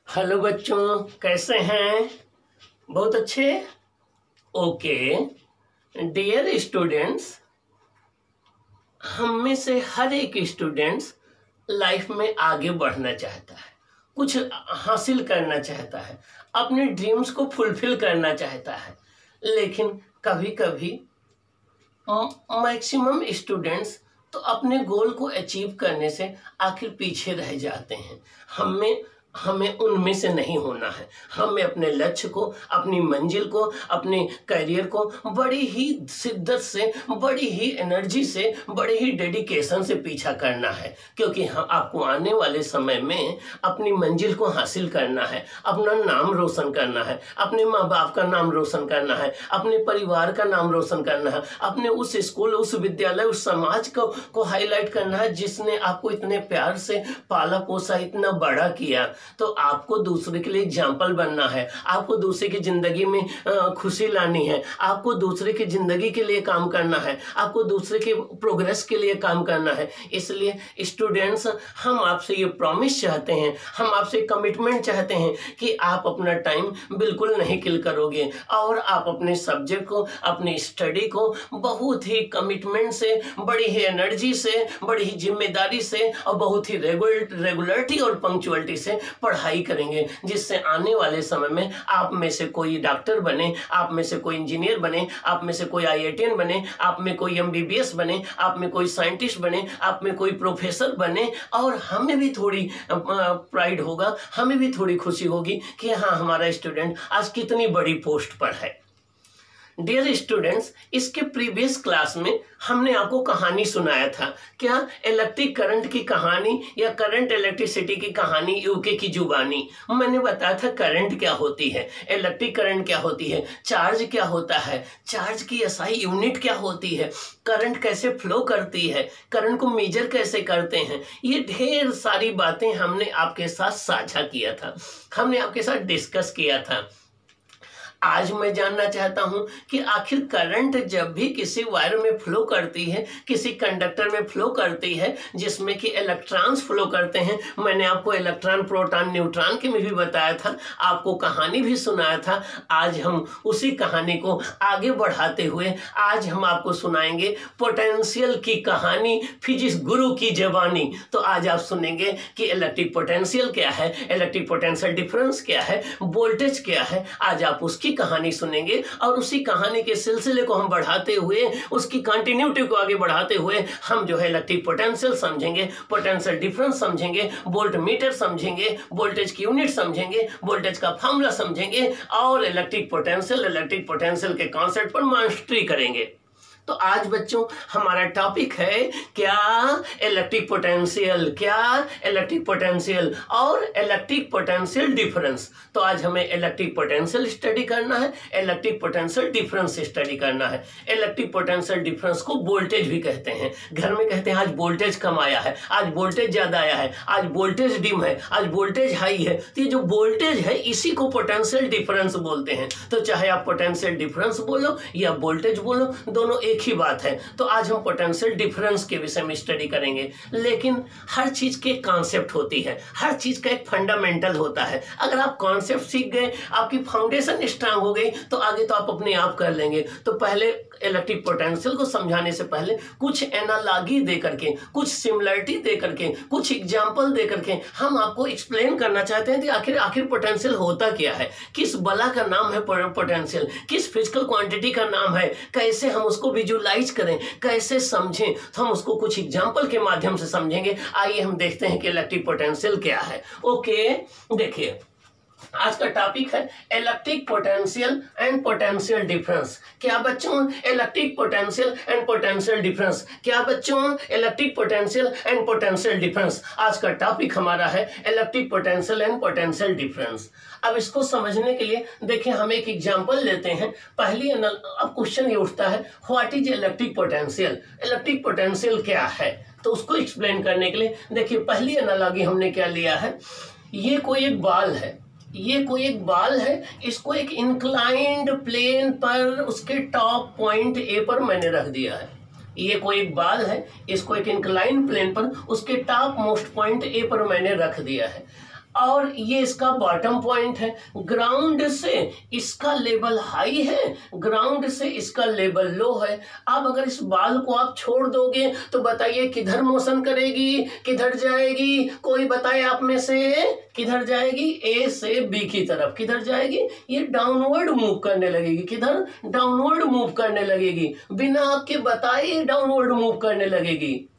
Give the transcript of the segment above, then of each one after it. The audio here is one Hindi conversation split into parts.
हेलो बच्चों, कैसे हैं? बहुत अच्छे। ओके डियर स्टूडेंट्स, हम में से हर एक स्टूडेंट्स लाइफ में आगे बढ़ना चाहता है, कुछ हासिल करना चाहता है, अपने ड्रीम्स को फुलफिल करना चाहता है। लेकिन कभी कभी मैक्सिमम स्टूडेंट्स तो अपने गोल को अचीव करने से आखिर पीछे रह जाते हैं। हमें उनमें से नहीं होना है। हमें अपने लक्ष्य को, अपनी मंजिल को, अपने करियर को बड़ी ही शिद्दत से, बड़ी ही एनर्जी से, बड़े ही डेडिकेशन से पीछा करना है, क्योंकि हम आपको आने वाले समय में अपनी मंजिल को हासिल करना है, अपना नाम रोशन करना है, अपने माँ बाप का नाम रोशन करना है, अपने परिवार का नाम रोशन करना है, अपने उस स्कूल, उस विद्यालय, उस समाज को हाईलाइट करना है जिसने आपको इतने प्यार से पाला पोसा, इतना बड़ा किया। तो आपको दूसरे के लिए एग्जाम्पल बनना है, आपको दूसरे की जिंदगी में खुशी लानी है, आपको दूसरे की जिंदगी के लिए काम करना है, आपको दूसरे के प्रोग्रेस के लिए काम करना है। इसलिए स्टूडेंट्स, हम आपसे ये प्रॉमिस चाहते हैं, हम आपसे कमिटमेंट चाहते हैं कि आप अपना टाइम बिल्कुल नहीं किल करोगे और आप अपने सब्जेक्ट को, अपनी स्टडी को बहुत ही कमिटमेंट से, बड़ी ही एनर्जी से, बड़ी ही जिम्मेदारी से और बहुत ही रेगुलरिटी और पंक्चुअलिटी से पढ़ाई करेंगे, जिससे आने वाले समय में आप में से कोई डॉक्टर बने, आप में से कोई इंजीनियर बने, आप में से कोई IITian बने, आप में कोई MBBS बने, आप में कोई साइंटिस्ट बने, आप में कोई प्रोफेसर बने। और हमें भी थोड़ी प्राइड होगा, हमें भी थोड़ी खुशी होगी कि हाँ, हमारा स्टूडेंट आज कितनी बड़ी पोस्ट पर है। डियर स्टूडेंट्स, इसके प्रीवियस क्लास में हमने आपको कहानी सुनाया था। क्या? इलेक्ट्रिक करंट की कहानी या करंट इलेक्ट्रिसिटी की कहानी, यूके की जुबानी। मैंने बताया था करंट क्या होती है, इलेक्ट्रिक करंट क्या होती है, चार्ज क्या होता है, चार्ज की SI यूनिट क्या होती है, करंट कैसे फ्लो करती है, करंट को मेजर कैसे करते हैं। ये ढेर सारी बातें हमने आपके साथ साझा किया था, हमने आपके साथ डिस्कस किया था। आज मैं जानना चाहता हूं कि आखिर करंट जब भी किसी वायर में फ्लो करती है, किसी कंडक्टर में फ्लो करती है जिसमें कि इलेक्ट्रॉन्स फ्लो करते हैं, मैंने आपको इलेक्ट्रॉन, प्रोटॉन, न्यूट्रॉन के में भी बताया था, आपको कहानी भी सुनाया था। आज हम उसी कहानी को आगे बढ़ाते हुए आज हम आपको सुनाएंगे पोटेंशियल की कहानी, फिजिक्स गुरु की जबानी। तो आज आप सुनेंगे कि इलेक्ट्रिक पोटेंशियल क्या है, इलेक्ट्रिक पोटेंशियल डिफरेंस क्या है, वोल्टेज क्या है। आज आप उसकी कहानी सुनेंगे और उसी कहानी के सिलसिले को हम बढ़ाते हुए, उसकी कंटिन्यूटी को आगे बढ़ाते हुए हम जो है इलेक्ट्रिक पोटेंशियल समझेंगे, पोटेंशियल डिफरेंस समझेंगे, वोल्ट मीटर समझेंगे, वोल्टेज की यूनिट समझेंगे, वोल्टेज का फॉर्मूला समझेंगे और इलेक्ट्रिक पोटेंशियल के कॉन्सेप्ट पर मास्टरी करेंगे। तो आज बच्चों हमारा टॉपिक है क्या? Electric potential. क्या? इलेक्ट्रिक पोटेंशियल और इलेक्ट्रिक पोटेंशियल डिफरेंस। तो आज हमें इलेक्ट्रिक पोटेंशियल स्टडी करना है, इलेक्ट्रिक पोटेंशियल डिफरेंस स्टडी करना है। इलेक्ट्रिक पोटेंशियल डिफरेंस को वोल्टेज भी कहते हैं। घर में कहते हैं आज वोल्टेज कम आया है, आज वोल्टेज ज्यादा आया है, आज वोल्टेज डिम है, आज वोल्टेज हाई है। तो ये जो वोल्टेज है इसी को पोटेंशियल डिफरेंस बोलते हैं। तो चाहे आप पोटेंशियल डिफरेंस बोलो या वोल्टेज बोलो, दोनों एक ही बात है। तो आज हम पोटेंशियल डिफरेंस के विषय में स्टडी करेंगे। लेकिन हर चीज की एक कॉन्सेप्ट होती है, हर चीज का एक फंडामेंटल होता है। अगर आप कॉन्सेप्ट सीख गए, आपकी फाउंडेशन स्ट्रांग हो गई, तो आगे तो आप अपने आप कर लेंगे। तो पहले इलेक्ट्रिक पोटेंशियल को समझाने से पहले कुछ एनालॉजी दे करके, कुछ सिमिलरिटी दे करके, कुछ एग्जाम्पल दे करके हम आपको एक्सप्लेन करना चाहते हैं कि आखिर पोटेंशियल होता क्या है, किस बला का नाम है पोटेंशियल, किस फिजिकल क्वांटिटी का नाम है, कैसे हम उसको विजुलाइज करें, कैसे समझें। तो हम उसको कुछ एग्जाम्पल के माध्यम से समझेंगे। आइए हम देखते हैं कि इलेक्ट्रिक पोटेंशियल क्या है। ओके, देखिए आज का टॉपिक है electric potential and potential difference. क्या बच्चों? Electric potential and potential difference. क्या बच्चों? Electric potential and potential difference. आज का टॉपिक हमारा है electric potential and potential difference. अब इसको समझने के लिए देखिए हम एक एग्जांपल लेते हैं। पहली अब क्वेश्चन ये उठता है, what is electric potential? Electric potential क्या है? तो उसको एक्सप्लेन करने के लिए देखिए पहली एनालॉजी हमने क्या लिया है, ये कोई एक बॉल है, ये कोई एक बॉल है, इसको एक इंक्लाइंड प्लेन पर उसके टॉप पॉइंट ए पर मैंने रख दिया है। ये कोई एक बॉल है, इसको एक इंक्लाइंड प्लेन पर उसके टॉप मोस्ट पॉइंट ए पर मैंने रख दिया है। और ये इसका बॉटम पॉइंट है। ग्राउंड से इसका लेवल हाई है, ग्राउंड से इसका लेवल लो है। अब अगर इस बाल को आप छोड़ दोगे तो बताइए किधर मोशन करेगी, किधर जाएगी? कोई बताए आप में से किधर जाएगी? ए से बी की तरफ। किधर जाएगी? ये डाउनवर्ड मूव करने लगेगी। किधर? डाउनवर्ड मूव करने लगेगी। बिना आपके बताए डाउनवर्ड मूव करने लगेगी।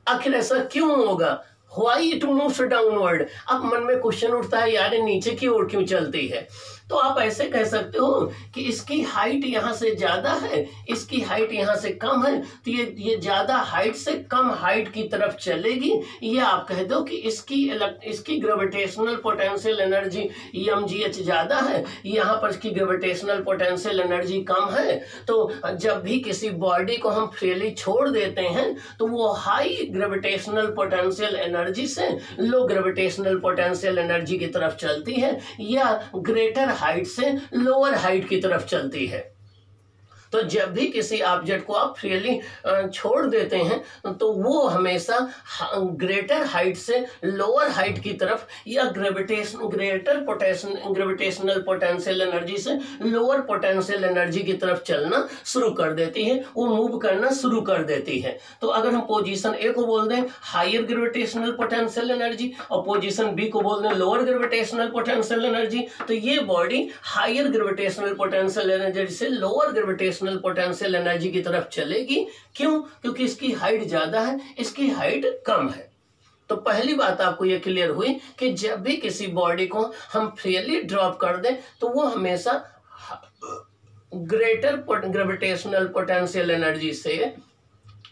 आखिर ऐसा क्यों होगा? Why it moves downward? अब मन में क्वेश्चन उठता है, यार नीचे की ओर क्यों चलती है? तो आप ऐसे कह सकते हो कि इसकी हाइट यहाँ से ज्यादा है, इसकी हाइट यहाँ से कम है, तो ये ज्यादा हाइट से कम हाइट की तरफ चलेगी। या आप कह दो कि इसकी ग्रेविटेशनल पोटेंशियल एनर्जी mgh ज्यादा है, यहाँ पर इसकी ग्रेविटेशनल पोटेंशियल एनर्जी कम है। तो जब भी किसी बॉडी को हम फ्रीली छोड़ देते हैं तो वो हाई ग्रेविटेशनल पोटेंशियल एनर्जी से लो ग्रेविटेशनल पोटेंशियल एनर्जी की तरफ चलती है, या ग्रेटर हाइट से लोअर हाइट की तरफ चलती है। तो जब भी किसी ऑब्जेक्ट को आप फ्रीली छोड़ देते हैं तो वो हमेशा ग्रेटर हाइट से लोअर हाइट की तरफ, या ग्रेविटेशनल पोटेंशियल एनर्जी से लोअर पोटेंशियल एनर्जी की तरफ चलना शुरू कर देती है, वो मूव करना शुरू कर देती है। तो अगर हम पोजीशन ए को बोल दें हायर ग्रेविटेशनल पोटेंशियल एनर्जी और पोजीशन बी को बोल दें लोअर ग्रेविटेशनल पोटेंशियल एनर्जी, तो ये body higher gravitational potential energy से लोअर ग्रेविटेशनल पोटेंशियल एनर्जी की तरफ चलेगी। क्यों? क्योंकि इसकी हाइट ज्यादा है, इसकी हाइट कम है। तो पहली बात आपको यह क्लियर हुई कि जब भी किसी बॉडी को हम फ्रीली ड्रॉप कर दें तो वो हमेशा ग्रेटर ग्रेविटेशनल पोटेंशियल एनर्जी से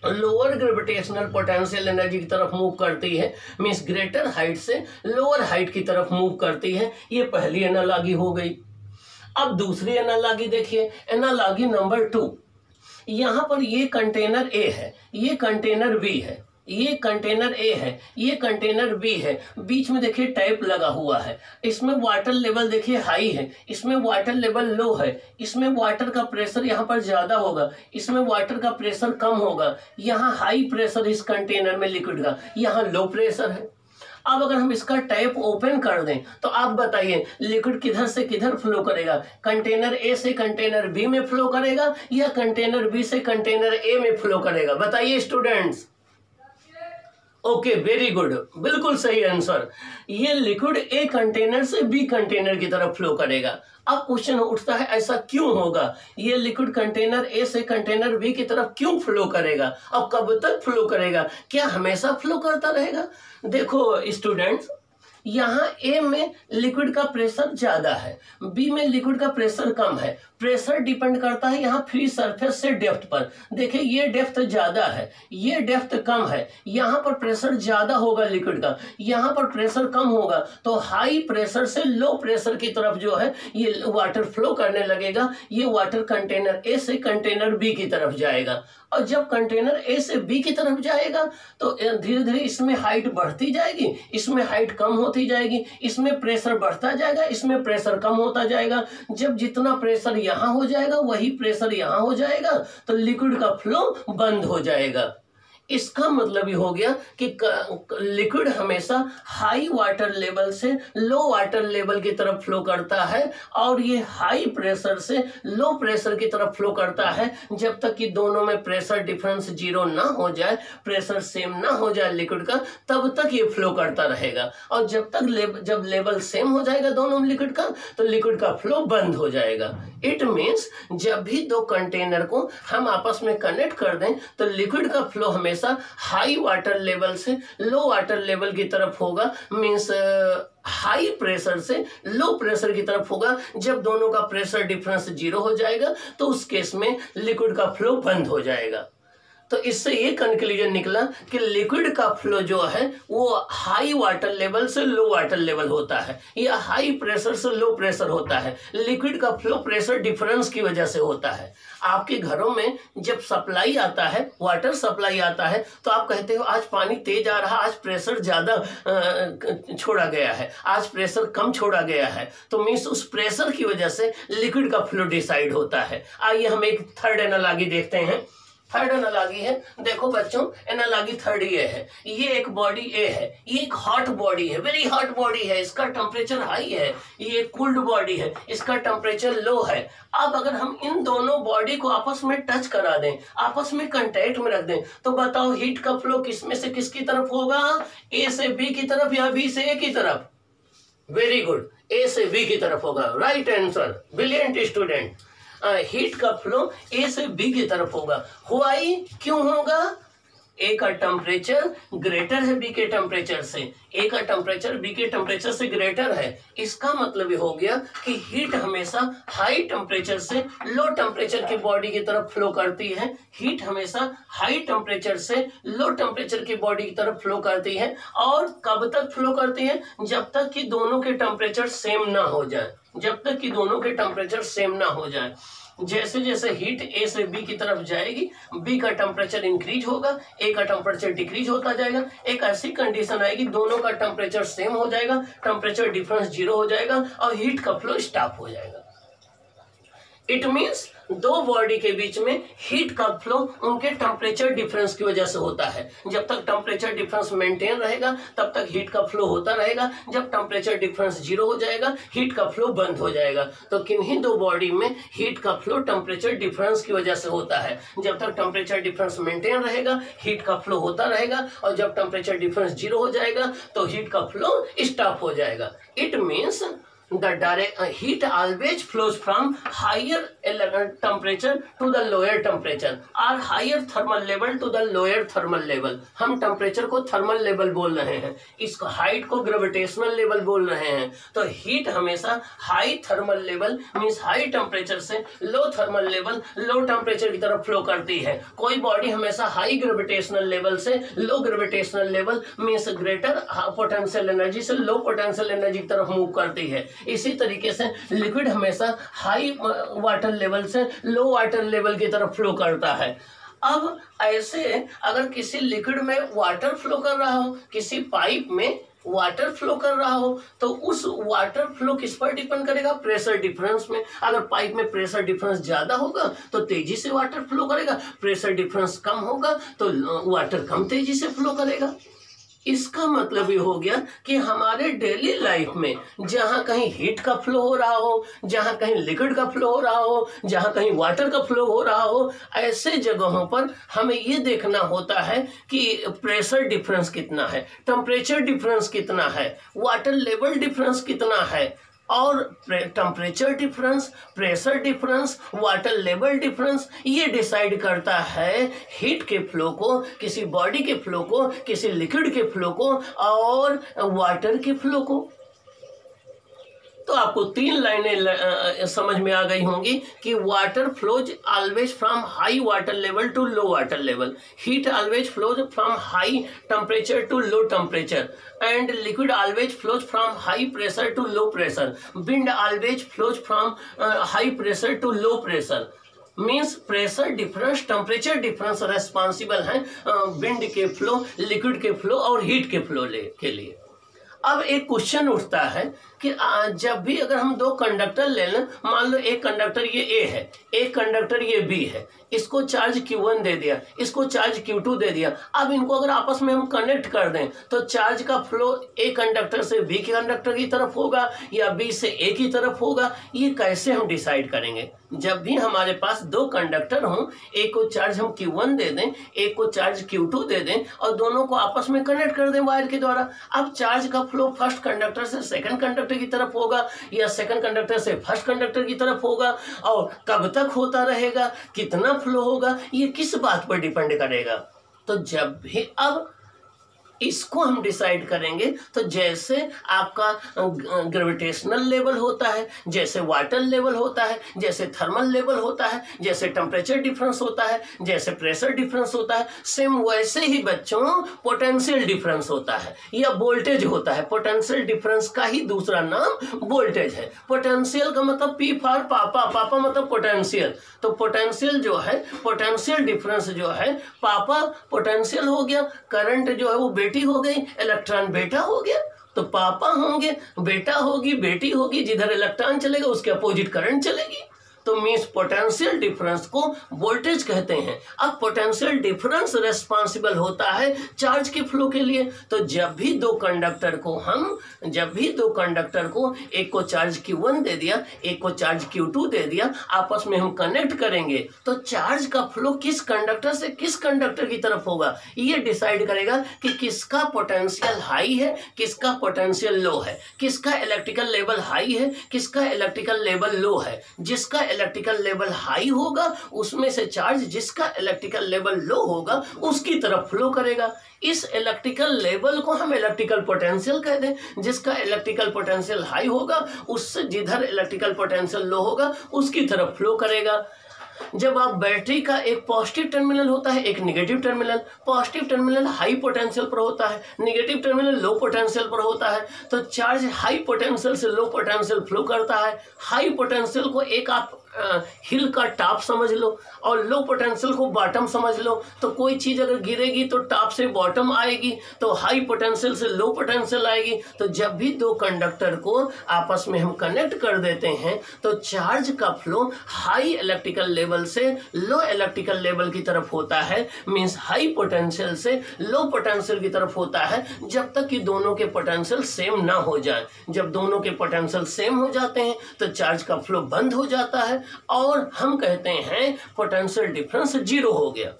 लोअर ग्रेविटेशनल पोटेंशियल एनर्जी की तरफ मूव करती है, मींस ग्रेटर हाइट से लोअर हाइट की तरफ मूव करती है। ये पहली एनालॉजी हो गई। अब दूसरी एनालॉजी देखिए, एनालॉजी नंबर 2। यहां पर ये कंटेनर ए है, ये कंटेनर बी है, ये कंटेनर ए है, ये कंटेनर बी है। बीच में देखिए टैप लगा हुआ है, इसमें वाटर लेवल देखिए हाई है, इसमें वाटर लेवल लो है, इसमें वाटर का प्रेशर यहाँ पर ज्यादा होगा, इसमें वाटर का प्रेशर कम होगा। यहाँ हाई प्रेशर इस कंटेनर में लिक्विड का, यहाँ लो प्रेशर है। अब अगर हम इसका टैप ओपन कर दें तो आप बताइए लिक्विड किधर से किधर फ्लो करेगा? कंटेनर ए से कंटेनर बी में फ्लो करेगा या कंटेनर बी से कंटेनर ए में फ्लो करेगा? बताइए स्टूडेंट्स। ओके, वेरी गुड, बिल्कुल सही आंसर। ये लिक्विड ए कंटेनर से बी कंटेनर की तरफ फ्लो करेगा। अब क्वेश्चन उठता है ऐसा क्यों होगा? ये लिक्विड कंटेनर ए से कंटेनर बी की तरफ क्यों फ्लो करेगा? अब कब तक फ्लो करेगा? क्या हमेशा फ्लो करता रहेगा? देखो स्टूडेंट्स, यहाँ ए में लिक्विड का प्रेशर ज्यादा है, बी में लिक्विड का प्रेशर कम है। प्रेशर डिपेंड करता है यहाँ फ्री सरफेस से डेप्थ पर। देखिए ये डेप्थ ज्यादा है, ये डेप्थ कम है। यहाँ पर प्रेशर ज्यादा होगा लिक्विड का, यहाँ पर प्रेशर कम होगा। तो हाई प्रेशर से लो प्रेशर की तरफ जो है ये वाटर फ्लो करने लगेगा। ये वाटर कंटेनर ए से कंटेनर बी की तरफ जाएगा, और जब कंटेनर ए से बी की तरफ जाएगा तो धीरे धीरे इसमें हाइट बढ़ती जाएगी, इसमें हाइट कम होती जाएगी, इसमें प्रेशर बढ़ता जाएगा, इसमें प्रेशर कम होता जाएगा। जब जितना प्रेशर यहाँ हो जाएगा वही प्रेशर यहाँ हो जाएगा, तो लिक्विड का फ्लो बंद हो जाएगा। इसका मतलब ये हो गया कि लिक्विड हमेशा हाई वाटर लेवल से लो वाटर लेवल की तरफ फ्लो करता है, और ये हाई प्रेशर से लो प्रेशर की तरफ फ्लो करता है जब तक कि दोनों में प्रेशर डिफरेंस 0 ना हो जाए, प्रेशर सेम ना हो जाए लिक्विड का, तब तक ये फ्लो करता रहेगा। और जब लेवल सेम हो जाएगा दोनों लिक्विड का, तो लिक्विड का फ्लो बंद हो जाएगा। इट मीन्स जब भी दो कंटेनर को हम आपस में कनेक्ट कर दें तो लिक्विड का फ्लो हमेशा हाई वाटर लेवल से लो वाटर लेवल की तरफ होगा, मींस हाई प्रेशर से लो प्रेशर की तरफ होगा। जब दोनों का प्रेशर डिफरेंस 0 हो जाएगा तो उस केस में लिक्विड का फ्लो बंद हो जाएगा। तो इससे ये कंक्लूजन निकला कि लिक्विड का फ्लो जो है वो हाई वाटर लेवल से लो वाटर लेवल होता है, या हाई प्रेशर से लो प्रेशर होता है। लिक्विड का फ्लो प्रेशर डिफरेंस की वजह से होता है। आपके घरों में जब सप्लाई आता है, वाटर सप्लाई आता है, तो आप कहते हो आज पानी तेज आ रहा, आज प्रेशर ज्यादा छोड़ा गया है, आज प्रेशर कम छोड़ा गया है। तो मीन्स उस प्रेशर की वजह से लिक्विड का फ्लो डिसाइड होता है। आइए हम एक थर्ड एनालॉजी देखते हैं। थर्ड एनालॉजी है, देखो बच्चों एनालॉजी थर्ड ये है, ये एक बॉडी ए है, ये एक हॉट बॉडी है, वेरी हॉट बॉडी है, इसका टेम्परेचर हाई है, ये एक कूल्ड बॉडी है, इसका टेम्परेचर लो है। अब अगर हम इन दोनों बॉडी को आपस में टच करा दें, आपस में कांटेक्ट में रख दें, तो बताओ हीट का फ्लो किसमें से किसकी तरफ होगा, ए से बी की तरफ या बी से ए की तरफ? वेरी गुड, ए से बी की तरफ होगा, right answer, brilliant student. Heat का फ्लो ए से बी की तरफ होगा। व्हाई, क्यों होगा? ए का टेम्परेचर ग्रेटर है बी के टेम्परेचर से, ए का टेम्परेचर बी के टेम्परेचर से ग्रेटर है। इसका मतलब ये हो गया कि हीट हमेशा हाई टेम्परेचर से लो टेम्परेचर की बॉडी की तरफ फ्लो करती है, हीट हमेशा हाई टेम्परेचर से लो टेम्परेचर की बॉडी की तरफ फ्लो करती है। और कब तक फ्लो करती है? जब तक कि दोनों के टेम्परेचर सेम ना हो जाए, जब तक कि दोनों के टेम्परेचर सेम ना हो जाए। जैसे जैसे हीट ए से बी की तरफ जाएगी, बी का टेम्परेचर इंक्रीज होगा, ए का टेम्परेचर डिक्रीज होता जाएगा। एक ऐसी कंडीशन आएगी दोनों का टेम्परेचर सेम हो जाएगा, टेम्परेचर डिफरेंस 0 हो जाएगा और हीट का फ्लो स्टॉप हो जाएगा। इट मीन्स दो बॉडी के बीच में हीट का फ्लो उनके टेम्परेचर डिफरेंस की वजह से होता है। जब तक टेम्परेचर डिफरेंस मेंटेन रहेगा तब तक हीट का फ्लो होता रहेगा, जब टेम्परेचर डिफरेंस 0 हो जाएगा हीट का फ्लो बंद हो जाएगा। तो किन्हीं दो बॉडी में हीट का फ्लो टेम्परेचर डिफरेंस की वजह से होता है। जब तक टेम्परेचर डिफरेंस मेंटेन रहेगा हीट का फ्लो होता रहेगा, और जब टेम्परेचर डिफरेंस 0 हो जाएगा तो हीट का फ्लो स्टॉप हो जाएगा। It means the direct heat always flows from higher temperature to the lower temperature or higher thermal level to the lower thermal level। हम टेम्परेचर को थर्मल लेवल बोल रहे हैं, इसको हाइट को ग्रेविटेशनल लेवल बोल रहे हैं। तो हीट हमेशा high thermal level means high temperature से low thermal level, low temperature की तरफ फ्लो करती है। कोई बॉडी हमेशा हाई ग्रेविटेशनल लेवल से low gravitational level means greater potential energy से लो पोटेंशियल एनर्जी की तरफ मूव करती है। इसी तरीके से लिक्विड हमेशा हाई वाटर लेवल से लो वाटर लेवल की तरफ फ्लो करता है। अब ऐसे अगर किसी लिक्विड में वाटर फ्लो कर रहा हो, किसी पाइप में वाटर फ्लो कर रहा हो, तो उस वाटर फ्लो किस पर डिपेंड करेगा? प्रेशर डिफरेंस में। अगर पाइप में प्रेशर डिफरेंस ज्यादा होगा तो तेजी से वाटर फ्लो करेगा, प्रेशर डिफरेंस कम होगा तो वाटर कम तेजी से फ्लो करेगा। इसका मतलब ये हो गया कि हमारे डेली लाइफ में जहाँ कहीं हीट का फ्लो हो रहा हो, जहाँ कहीं लिक्विड का फ्लो हो रहा हो, जहाँ कहीं वाटर का फ्लो हो रहा हो, ऐसे जगहों पर हमें ये देखना होता है कि प्रेशर डिफरेंस कितना है, टेम्परेचर डिफरेंस कितना है, वाटर लेवल डिफरेंस कितना है, और temperature difference, pressure difference, water level difference ये डिसाइड करता है हीट के फ्लो को, किसी बॉडी के फ्लो को, किसी लिक्विड के फ्लो को और वाटर के फ्लो को। तो आपको 3 लाइनें समझ में आ गई होंगी कि water flows always from high water level to low water level, heat always flows from high temperature to low temperature, and liquid always flows from high pressure to low pressure, wind always flows from high pressure to low pressure. Means pressure difference, temperature difference responsible है विंड के फ्लो, लिक्विड के फ्लो और हीट के फ्लो के लिए। अब एक क्वेश्चन उठता है कि जब भी अगर हम दो कंडक्टर ले लें, मान लो एक कंडक्टर ये ए है, एक कंडक्टर ये बी है, इसको चार्ज Q1 दे दिया, इसको चार्ज Q2 दे दिया। अब इनको अगर आपस में हम कनेक्ट कर दें तो चार्ज का फ्लो ए कंडक्टर से बी के कंडक्टर की तरफ होगा या बी से ए की तरफ होगा, ये कैसे हम डिसाइड करेंगे? जब भी हमारे पास दो कंडक्टर हों, एक को चार्ज हम Q1 दे दें, एक को चार्ज Q2 दे दें और दोनों को आपस में कनेक्ट कर दें वायर के द्वारा। अब चार्ज का फ्लो फर्स्ट कंडक्टर से सेकंड कंडक्टर की तरफ होगा या सेकंड कंडक्टर से फर्स्ट कंडक्टर की तरफ होगा, और कब तक होता रहेगा, कितना फ्लो होगा, ये किस बात पर डिपेंड करेगा? तो जब भी अब इसको हम डिसाइड करेंगे तो जैसे आपका ग्रेविटेशनल लेवल होता है, जैसे वाटर लेवल होता है, जैसे थर्मल लेवल होता है, जैसे टेम्परेचर डिफरेंस होता है, जैसे प्रेशर डिफरेंस होता है, सेम वैसे ही बच्चों पोटेंशियल डिफरेंस होता है या वोल्टेज होता है। पोटेंशियल डिफरेंस का ही दूसरा नाम वोल्टेज है। पोटेंशियल का मतलब P फॉर पापा, पापा मतलब पोटेंशियल। तो पोटेंशियल जो है, पोटेंशियल डिफरेंस जो है, पापा पोटेंशियल हो गया, करंट जो है वो बेटी हो गई, इलेक्ट्रॉन बेटा हो गया। तो पापा होंगे, बेटा होगी, बेटी होगी, जिधर इलेक्ट्रॉन चलेगा उसके अपोजिट करंट चलेगी। तो मीन्स पोटेंशियल डिफरेंस को वोल्टेज कहते हैं। अब पोटेंशियल डिफरेंस रिस्पॉन्सिबल होता है चार्ज के फ्लो के लिए। तो जब भी दो कंडक्टर को एक को चार्ज Q1 दे दिया, एक को चार्ज Q2 दे दिया, आपस में हम कनेक्ट करेंगे तो चार्ज का फ्लो किस कंडक्टर से किस कंडक्टर की तरफ होगा, ये डिसाइड करेगा कि किसका पोटेंशियल हाई है, किसका पोटेंशियल लो है, किसका इलेक्ट्रिकल लेवल हाई है, किसका इलेक्ट्रिकल लेवल लो है। जिसका इलेक्ट्रिकल लेवल हाई होगा उसमें से चार्ज जिसका इलेक्ट्रिकल लेवल लो होगा उसकी तरफ फ्लो करेगा। इस इलेक्ट्रिकल लेवल को हम इलेक्ट्रिकल पोटेंशियल कह दें। जिसका इलेक्ट्रिकल पोटेंशियल हाई होगा उससे जिधर इलेक्ट्रिकल पोटेंशियल लो होगा उसकी तरफ फ्लो करेगा। जब आप बैटरी का एक पॉजिटिव टर्मिनल होता है, एक negative terminal, positive terminal high potential पर होता है, नेगेटिव टर्मिनल लो पोटेंशियल पर होता है, तो चार्ज हाई पोटेंशियल से लो पोटेंशियल फ्लो करता है। हाई पोटेंशियल को एक आप हिल का टॉप समझ लो और लो पोटेंशियल को बॉटम समझ लो। तो कोई चीज़ अगर गिरेगी तो टॉप से बॉटम आएगी, तो हाई पोटेंशियल से लो पोटेंशियल आएगी। तो जब भी दो कंडक्टर को आपस में हम कनेक्ट कर देते हैं तो चार्ज का फ्लो हाई इलेक्ट्रिकल लेवल से लो इलेक्ट्रिकल लेवल की तरफ होता है, मीन्स हाई पोटेंशियल से लो पोटेंशियल की तरफ होता है, जब तक कि दोनों के पोटेंशियल सेम ना हो जाए। जब दोनों के पोटेंशियल सेम हो जाते हैं तो चार्ज का फ्लो बंद हो जाता है और हम कहते हैं पोटेंशियल डिफरेंस जीरो हो गया।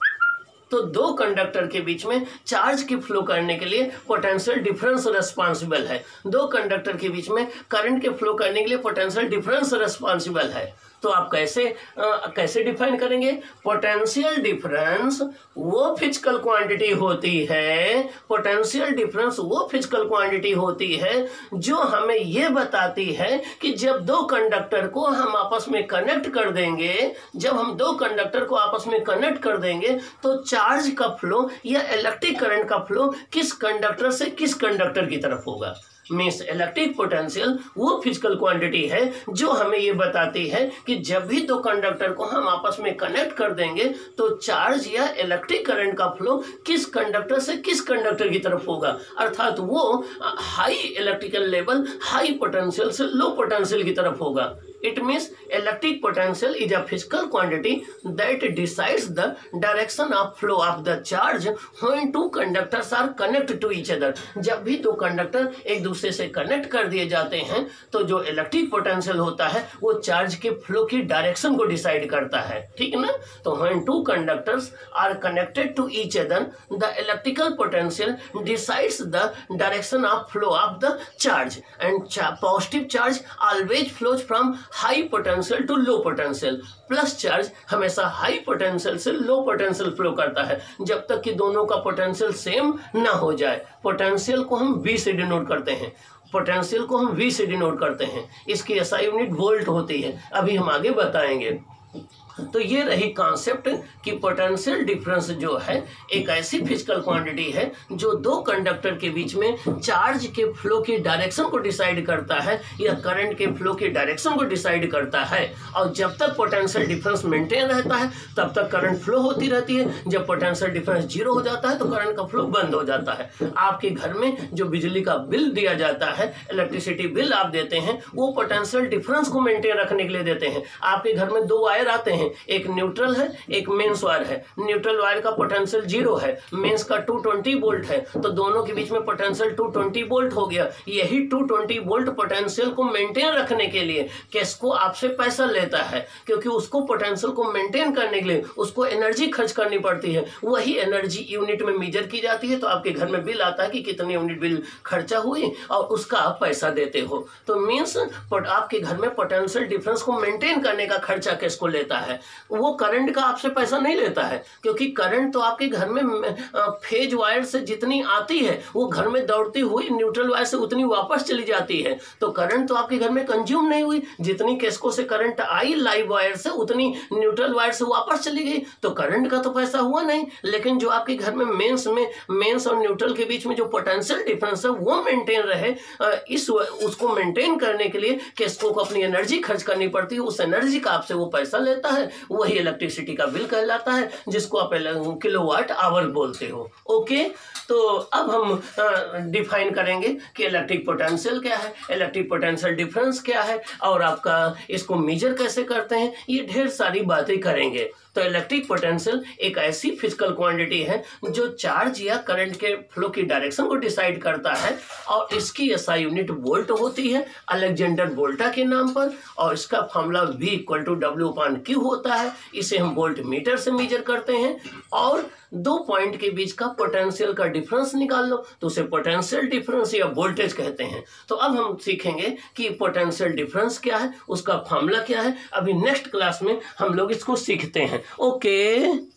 तो दो कंडक्टर के बीच में चार्ज के फ्लो करने के लिए पोटेंशियल डिफरेंस रिस्पॉन्सिबल है। दो कंडक्टर के बीच में करंट के फ्लो करने के लिए पोटेंशियल डिफरेंस रिस्पॉन्सिबल है। तो आप कैसे डिफाइन करेंगे? पोटेंशियल डिफरेंस वो फिजिकल क्वांटिटी होती है, पोटेंशियल डिफरेंस वो फिजिकल क्वांटिटी होती है जो हमें ये बताती है कि जब दो कंडक्टर को हम आपस में कनेक्ट कर देंगे, जब हम दो कंडक्टर को आपस में कनेक्ट कर देंगे तो चार्ज का फ्लो या इलेक्ट्रिक करंट का फ्लो किस कंडक्टर से किस कंडक्टर की तरफ होगा। मीन्स इलेक्ट्रिक पोटेंशियल वो फिजिकल क्वांटिटी है जो हमें ये बताती है कि जब भी दो कंडक्टर को हम आपस में कनेक्ट कर देंगे तो चार्ज या इलेक्ट्रिक करंट का फ्लो किस कंडक्टर से किस कंडक्टर की तरफ होगा। अर्थात वो high electrical level high potential से लो पोटेंशियल की तरफ होगा। It means electric potential is a physical quantity that decides the direction of flow of the charge when two conductors are connected to each other। जब भी दो कंडक्टर एक दूसरे से कनेक्ट कर दिए जाते हैं तो जो इलेक्ट्रिक पोटेंशियल होता है वो चार्ज के फ्लो की डायरेक्शन को डिसाइड करता है, ठीक ना। तो when two conductors are connected to each other the electrical potential decides the direction of flow of the charge and positive charge always flows from high potential to low potential. Plus charge हमेशा हाई पोटेंशियल से लो पोटेंशियल फ्लो करता है जब तक कि दोनों का पोटेंशियल सेम ना हो जाए। पोटेंशियल को हम V से डिनोट करते हैं, पोटेंशियल को हम V से डिनोट करते हैं। इसकी SI यूनिट वोल्ट होती है, अभी हम आगे बताएंगे। तो ये रही कॉन्सेप्ट कि पोटेंशियल डिफरेंस जो है एक ऐसी फिजिकल क्वांटिटी है जो दो कंडक्टर के बीच में चार्ज के फ्लो की डायरेक्शन को डिसाइड करता है या करंट के फ्लो की डायरेक्शन को डिसाइड करता है। और जब तक पोटेंशियल डिफरेंस मेंटेन रहता है तब तक करंट फ्लो होती रहती है। जब पोटेंशियल डिफरेंस जीरो हो जाता है तो करंट का फ्लो बंद हो जाता है। आपके घर में जो बिजली का बिल दिया जाता है, इलेक्ट्रिसिटी बिल आप देते हैं, वो पोटेंशियल डिफरेंस को मेंटेन रखने के लिए देते हैं। आपके घर में दो वायर आते हैं, एक न्यूट्रल है एक मेंस वायर है। न्यूट्रल वायर का पोटेंशियल जीरो है, मेंस का 220 वोल्ट है, तो दोनों के बीच में पोटेंशियल 220 वोल्ट हो गया। यही 220 वोल्ट पोटेंशियल को मेंटेन रखने के लिए किसको आपसे पैसा लेता है, क्योंकि उसको पोटेंशियल को मेंटेन करने के लिए उसको एनर्जी खर्च करनी पड़ती है। वही एनर्जी यूनिट में मेजर की जाती है। तो आपके घर में बिल आता है कि कितनी यूनिट बिल खर्चा हुई और उसका आप पैसा देते हो। तो मीन्स आपके घर में पोटेंशियल डिफरेंस को मेंटेन करने का खर्चा किसको लेता है? वो करंट का आपसे पैसा नहीं लेता है, क्योंकि करंट तो आपके घर में फेज वायर से जितनी आती है वो घर में दौड़ती हुई न्यूट्रल वायर से उतनी वापस चली जाती है। तो करंट तो आपके घर में कंज्यूम नहीं हुई, जितनी किसको से करंट आई लाइव वायर से उतनी न्यूट्रल वायर से वापस चली गई, तो करंट का तो पैसा हुआ नहीं। लेकिन जो आपके घर में मेंस और न्यूट्रल के बीच में जो पोटेंशियल डिफरेंस है वो मेंटेन रहे, उसको मेंटेन करने के लिए किसको को अपनी एनर्जी खर्च करनी पड़ती है, उस एनर्जी का आपसे वो पैसा लेता है। है वही इलेक्ट्रिसिटी का बिल कहलाता है, जिसको आप किलोवाट आवर बोलते हो। ओके, तो अब हम डिफाइन करेंगे कि इलेक्ट्रिक पोटेंशियल क्या है, इलेक्ट्रिक पोटेंशियल डिफरेंस क्या है, और आपका इसको मेजर कैसे करते हैं, ये ढेर सारी बातें करेंगे। तो इलेक्ट्रिक पोटेंशियल एक ऐसी फिजिकल क्वांटिटी है जो चार्ज या करंट के फ्लो की डायरेक्शन को डिसाइड करता है, और इसकी एसआई यूनिट वोल्ट होती है अलेक्जेंडर वोल्टा के नाम पर, और इसका फॉर्मूला V = W/Q होता है। इसे हम वोल्ट मीटर से मेजर करते हैं, और दो पॉइंट के बीच का पोटेंशियल का डिफरेंस निकाल लो तो उसे पोटेंशियल डिफरेंस या वोल्टेज कहते हैं। तो अब हम सीखेंगे कि पोटेंशियल डिफरेंस क्या है, उसका फॉर्मूला क्या है। अभी नेक्स्ट क्लास में हम लोग इसको सीखते हैं। ओके।